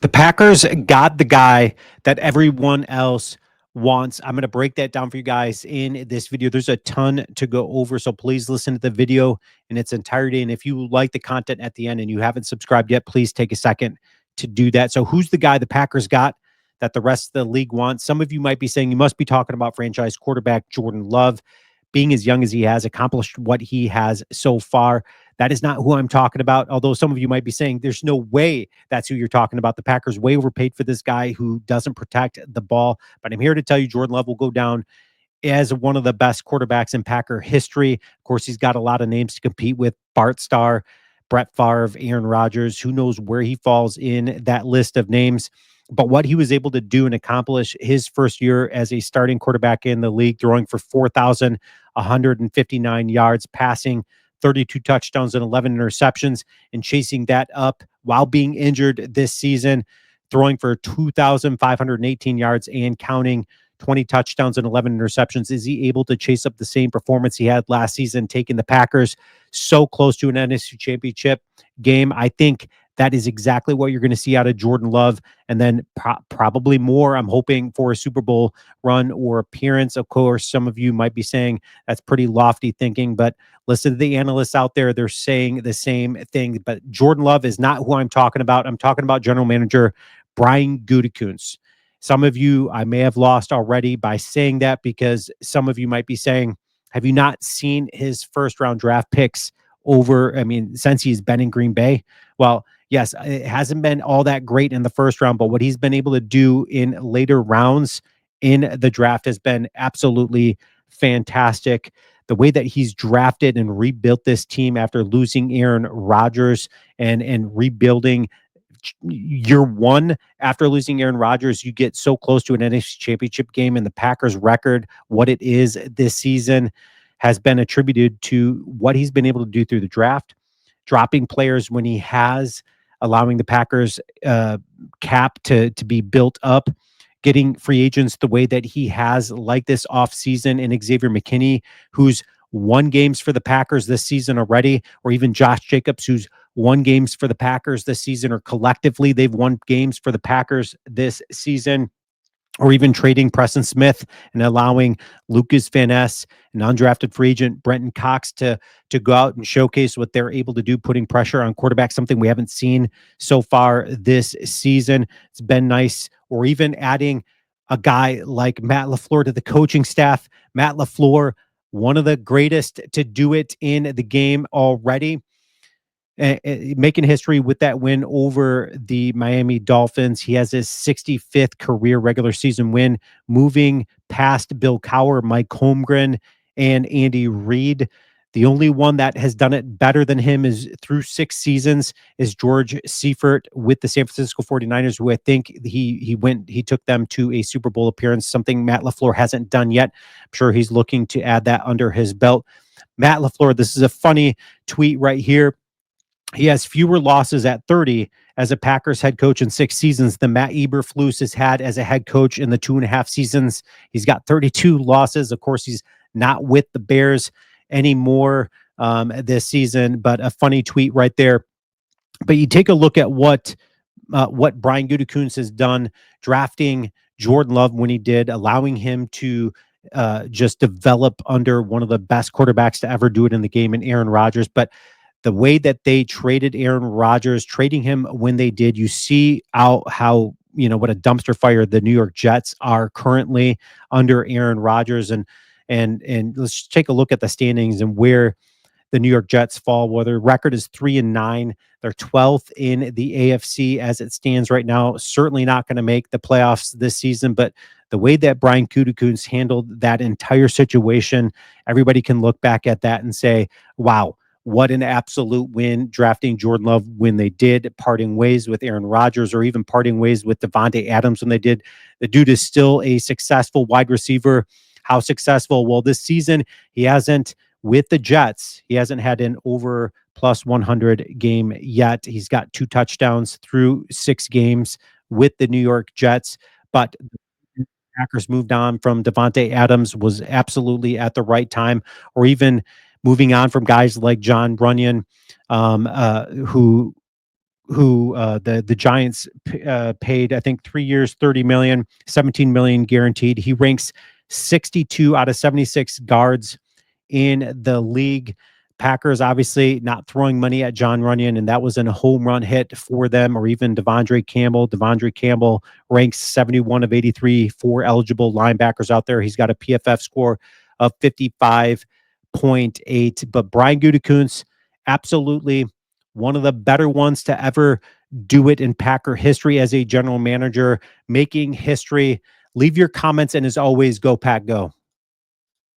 The Packers got the guy that everyone else wants. I'm going to break that down for you guys in this video. There's a ton to go over, so please listen to the video in its entirety. And if you like the content at the end and you haven't subscribed yet, please take a second to do that. So, who's the guy the Packers got that the rest of the league wants? Some of you might be saying you must be talking about franchise quarterback Jordan Love. Being as young as he has, accomplished what he has so far. That is not who I'm talking about. Although some of you might be saying there's no way that's who you're talking about. The Packers way overpaid for this guy who doesn't protect the ball. But I'm here to tell you Jordan Love will go down as one of the best quarterbacks in Packer history. Of course, he's got a lot of names to compete with. Bart Starr, Brett Favre, Aaron Rodgers. Who knows where he falls in that list of names. But what he was able to do and accomplish his first year as a starting quarterback in the league, throwing for 4,159 yards, passing 32 touchdowns and 11 interceptions, and chasing that up while being injured this season, throwing for 2,518 yards and counting, 20 touchdowns and 11 interceptions. Is he able to chase up the same performance he had last season, taking the Packers so close to an NFC championship game? I think that is exactly what you're going to see out of Jordan Love. And then probably more, I'm hoping, for a Super Bowl run or appearance. Of course, some of you might be saying that's pretty lofty thinking, but listen to the analysts out there. They're saying the same thing. But Jordan Love is not who I'm talking about. I'm talking about general manager Brian Gutekunst. Some of you I may have lost already by saying that, because some of you might be saying, have you not seen his first round draft picks since he's been in Green Bay? Well, yes, it hasn't been all that great in the first round, but what he's been able to do in later rounds in the draft has been absolutely fantastic. The way that he's drafted and rebuilt this team after losing Aaron Rodgers and rebuilding year one after losing Aaron Rodgers, you get so close to an NFC championship game, and the Packers record, what it is this season, has been attributed to what he's been able to do through the draft, dropping players when he has, allowing the Packers cap to be built up, getting free agents the way that he has, like this offseason, and Xavier McKinney, who's won games for the Packers this season already, or even Josh Jacobs, who's won games for the Packers this season, or collectively they've won games for the Packers this season, or even trading Preston Smith and allowing Lucas Van Ness, an undrafted free agent, Brenton Cox, to go out and showcase what they're able to do, putting pressure on quarterbacks, something we haven't seen so far this season. It's been nice. Or even adding a guy like Matt LaFleur to the coaching staff. Matt LaFleur, one of the greatest to do it in the game already, making history with that win over the Miami Dolphins. He has his 65th career regular season win, moving past Bill Cowher, Mike Holmgren, and Andy Reid. The only one that has done it better than him is through 6 seasons is George Seifert with the San Francisco 49ers, who I think he took them to a Super Bowl appearance, something Matt LaFleur hasn't done yet. I'm sure he's looking to add that under his belt. Matt LaFleur, this is a funny tweet right here. He has fewer losses at 30 as a Packers head coach in 6 seasons than Matt Eberflus has had as a head coach in the 2.5 seasons. He's got 32 losses. Of course, he's not with the Bears anymore this season, but a funny tweet right there. But you take a look at what Brian Gutekunst has done, drafting Jordan Love when he did, allowing him to just develop under one of the best quarterbacks to ever do it in the game, in Aaron Rodgers. But the way that they traded Aaron Rodgers, trading him when they did, you see how what a dumpster fire the New York Jets are currently under Aaron Rodgers. And let's take a look at the standings and where the New York Jets fall. Well, their record is 3-9. They're 12th in the AFC as it stands right now. Certainly not going to make the playoffs this season, but the way that Brian Gutekunst handled that entire situation, everybody can look back at that and say, wow, what an absolute win, drafting Jordan Love when they did, parting ways with Aaron Rodgers, or even parting ways with Devontae Adams when they did. The dude is still a successful wide receiver. How successful? Well, this season, he hasn't, with the Jets, he hasn't had an over plus 100 game yet. He's got 2 touchdowns through 6 games with the New York Jets, but the Packers moved on from Devontae Adams was absolutely at the right time, or even moving on from guys like John Runyon, who who the Giants paid, I think 3 years, 30 million, 17 million guaranteed. He ranks 62 out of 76 guards in the league. Packers obviously not throwing money at John Runyon, and that was a home run hit for them, or even Devondre Campbell. Devondre Campbell ranks 71 of 83 for eligible linebackers out there. He's got a PFF score of 55.8. But Brian Gutekunst, absolutely one of the better ones to ever do it in Packer history as a general manager, making history. Leave your comments, and as always, go Pack Go.